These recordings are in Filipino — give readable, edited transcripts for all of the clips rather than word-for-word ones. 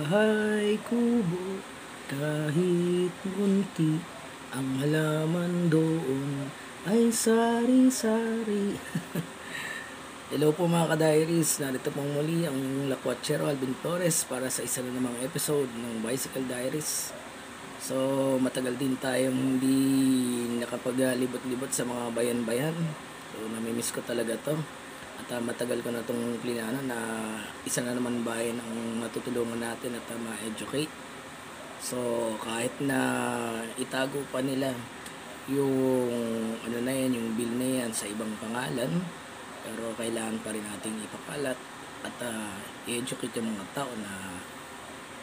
Bahay kubo, kahit munti, ang halaman doon ay sari-sari. Hello po mga ka-diaries, narito pong muli ang Lakwatchero Alvin Torres para sa isa na namang episode ng Bicycle Diaries. So matagal din tayong hindi nakapaglibot-libot sa mga bayan-bayan. So namimiss ko talaga to. At matagal ko na itong plinano na isa na naman bayan ang matutulungan natin at ma-educate. So kahit na itago pa nila yung ano na yan, yung bill na yan sa ibang pangalan, pero kailangan pa rin nating ipakalat at i-educate yung mga tao na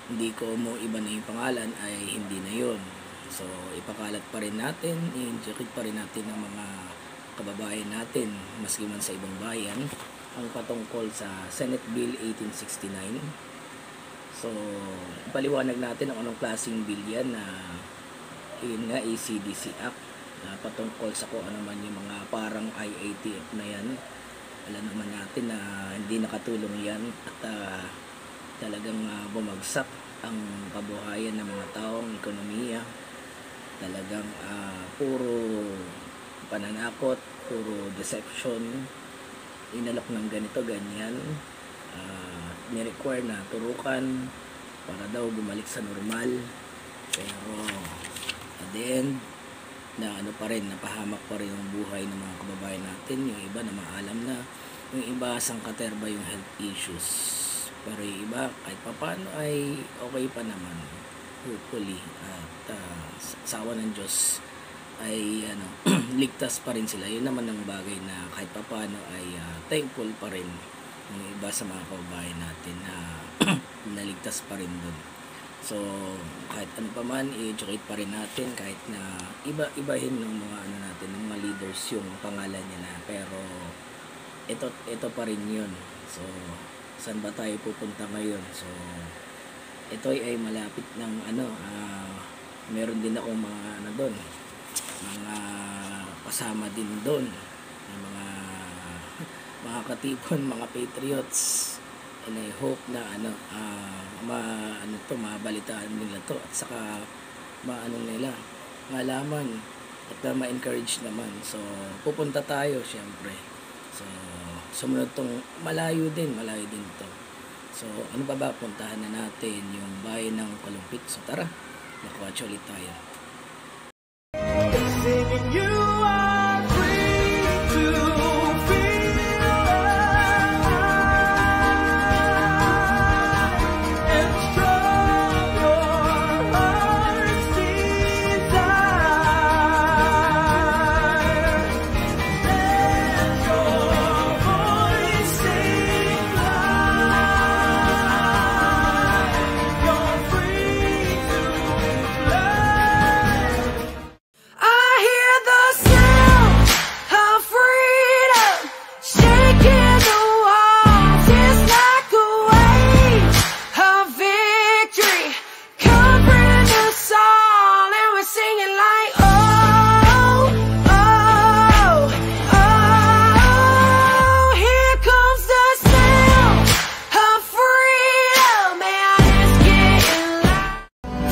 hindi ko mo iba na yung pangalan ay hindi na yun. So ipakalat pa rin natin, i-educate pa rin natin ang mga kababayan natin maski man sa ibang bayan ang patungkol sa Senate Bill 1869. So ipaliwanag natin ang anong klaseng bill yan na yun nga ACDC Act na patungkol sa kung ano man yung mga parang IATF na yan. Alam naman natin na hindi nakatulong yan at talagang bumagsak ang kabuhayan ng mga taong ekonomiya. Talagang puro pananakot, puro deception, inalok ng ganito, ganyan, ni-require na turukan para daw bumalik sa normal. Pero at the end, na ano pa rin, napahamak pa rin ang buhay ng mga kababayan natin. Yung iba na maalam na, yung iba sangkaterba yung health issues, pero yung iba kahit papano ay okay pa naman, hopefully, at sawa ng Diyos ay ligtas pa rin sila. Yun naman ang bagay na kahit papaano ay thankful pa rin yung iba sa mga kababayan natin na naligtas pa rin dun. So kahit ano pa man, i-educate pa rin natin kahit na iba-ibahin ng mga natin, ng mga leaders yung pangalan nila, pero ito pa rin yun. So saan ba tayo pupunta ngayon? So ito ay malapit ng meron din akong mga doon, mga kasama din doon, mga katipon, mga patriots, and I hope na mabalitaan nila to at saka nila malaman at ma-encourage naman. So pupunta tayo syempre. So sumunod tong malayo din to. So ano ba puntahan na natin yung bayan ng Kalumpit. So tara, Lakwatcho ulit tayo. Singing you are free to feel alive and strong your heart's desire. Let your voice sing loud. You're free to fly. I hear the sound of freedom shaking the walls. It's like a wave of victory covering us all, and we're singing like oh, oh, oh. Here comes the sound of freedom, and it's getting loud.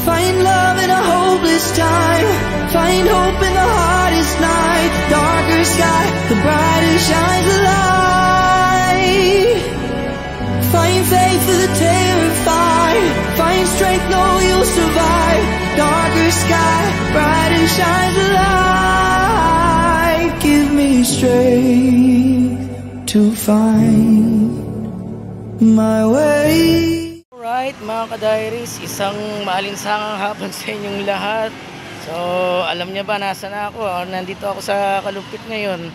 Find love in a hopeless time. Find hope in the hardest night. The darker sky, the brighter shines the light. Find faith for the terrified. Find strength, know you'll survive. Darker sky, brighter shines the light. Give me strength to find my way. Alright mga ka-diaries, isang maalinsangang hapon sa inyong lahat. So alam niya ba nasa na ako? Nandito ako sa Kalumpit ngayon.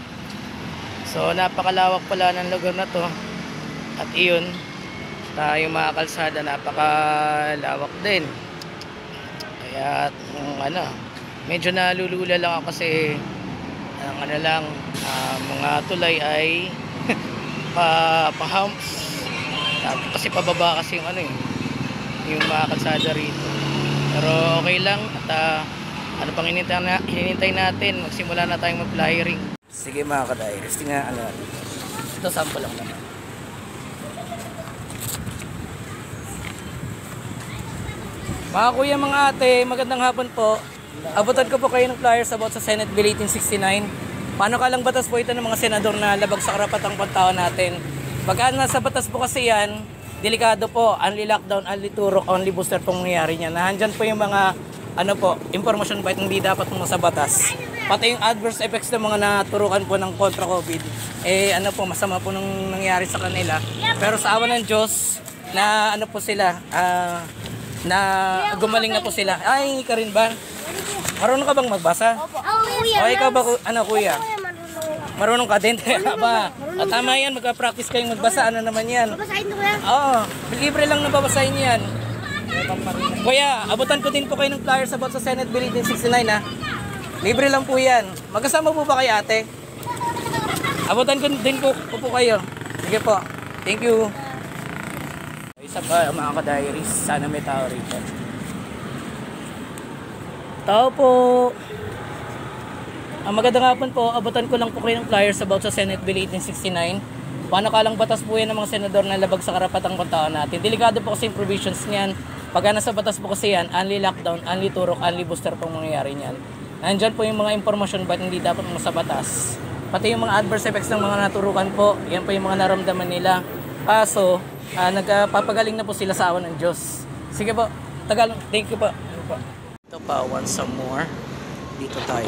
So napakalawak pala ng lugar na to. At iyon, yung mga kalsada napakalawak din. Kaya medyo nalulula lang ako kasi mga tulay ay pa-humps. Kasi pababa kasi yung mga kalsada rito. Pero okay lang at ano pang hinintay natin, magsimula na tayong mag-flyering. Sige mga ka-diaries, tingnan ito sample lang naman. Mga kuya, mga ate, magandang hapon po. Abutan ko po kayo ng flyers about sa Senate Bill 1869. Paano kalang batas po ito ng mga senador na labag sa karapatang pantao natin? Pagka nasa batas po kasi yan, delikado po, only lockdown, only turok, only booster pong nangyayari niya. Nahandyan po yung mga impormasyon ba hindi dapat mo sa batas. Pati yung adverse effects ng mga naturukan po ng kontra COVID, masama po nung nangyari sa kanila. Pero sa awa ng Diyos, na na gumaling na po sila. Ay, ka rin ba? Marunong ka bang magbasa? Opo. Kuya. O ikaw ba, kuya? Marunong. Marunong ka din? Ba? O, tama yan, magka-practice kayong magbasa. Ano naman yan? Babasahin ko kuya. Oo, libre lang na babasahin yan. Kuya, abutan ko din po kayo ng flyers about sa Senate Bill 1869 ha. Libre lang po yan. Magkasama po ba kayo ate? Abutan ko din po kayo. Sige po. Thank you. Isa pa mga ka-diaries. Sana may tao rito. Tao po. Magandang hapon po. Abutan ko lang po kayo ng flyers about sa Senate Bill 1869. Paano kalang batas po yan ng mga senador na labag sa karapatang pantao natin? Delikado po kasi yung provisions niyan. Pagka nasa batas po kasi yan, only lockdown, only turok, only booster pong mangyayari niyan. Nandyan po yung mga impormasyon ba't hindi dapat mo sa batas. Pati yung mga adverse effects ng mga naturukan po, yan po yung mga naramdaman nila. Kaso, nagpapagaling na po sila sa awa ng Diyos. Sige po, Tagalog, thank you po. Ito pa, once more, dito tayo.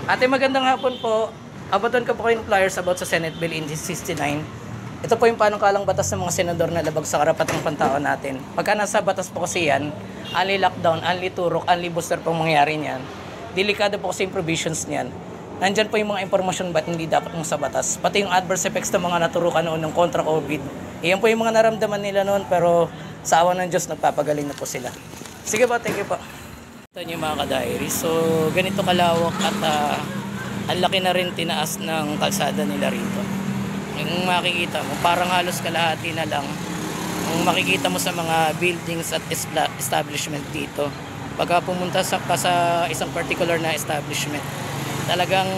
Ate, magandang hapon po. Abutan ko po kayo ng flyers about sa Senate Bill 1869. Ito po yung panukalang batas ng mga senador na labag sa karapatang pantao natin. Pagka nasa batas po kasi yan, only lockdown, only turok, only booster pong mangyayari niyan. Delikado po kasi yung provisions niyan. Nandyan po yung mga impormasyon ba't hindi dapat mo sa batas. Pati yung adverse effects ng mga naturukan noon ng kontra COVID. Iyan po yung mga naramdaman nila noon, pero sa awa ng Diyos nagpapagaling na po sila. Sige po, thank you po. Ito yung mga ka-diary. So, ganito kalawak at ang laki na rin tinaas ng kalsada nila rito. Yung makikita mo, parang halos kalahati na lang ang makikita mo sa mga buildings at establishment dito. Pagka pumunta sa isang particular na establishment, talagang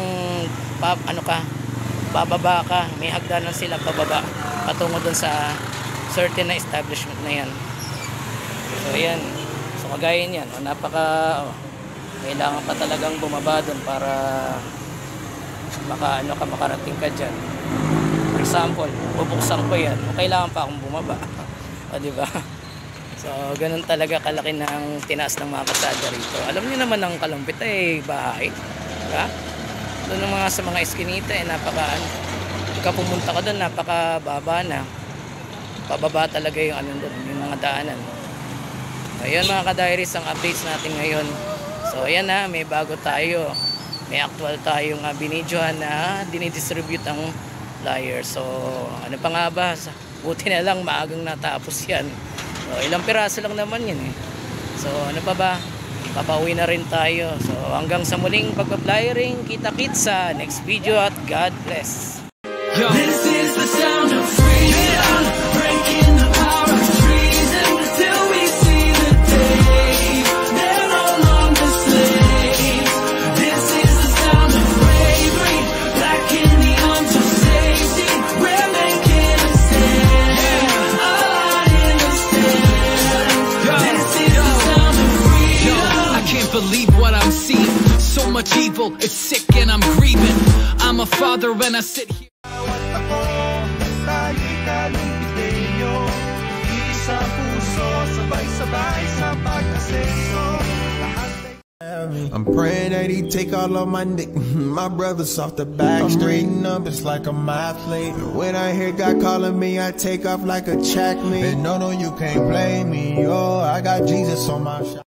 bababa ka, may hagdanan sila pababa patungo dun sa certain na establishment na yan. So yan, so kagaya niyan, kailangan pa talagang bumaba dun para makarating ka dyan. For example, bubuksan ko yan, kailangan pa akong bumaba. O diba? So ganun talaga kalaki ng tinaas ng mga kalsada rito. Alam niyo naman ang Kalumpit bahay, diba? Doon sa mga eskinita pagka pumunta ka doon, napakababa na. Pababa talaga yung yung mga daanan. So yun mga ka-diaries, ang updates natin ngayon. So ayan na, may bago tayo. May actual tayong binidyohan na dinidistribute ang flyers. So ano pa nga ba, buti na lang maagang natapos yan. So ilang piraso lang naman yan So ano pa ba, papauwi na rin tayo. So hanggang sa muling pagpa-flyering, kita-kits sa next video at God bless. This is the sound of freedom, breaking the power of treason till we see the day. They're no longer slaves. This is the sound of bravery, back in the arms of safety. We're making a stand, a light in the stand. This is the sound of freedom. I can't believe what I'm seeing. So much evil, it's sick and I'm grieving. I'm a father and I sit here. I'm praying that he take all of my my brothers off the back street. I'm reading numbers like I'm athlete. When I hear God calling me, I take off like a checkmate. And no, you can't blame me. Oh, I got Jesus on my shot.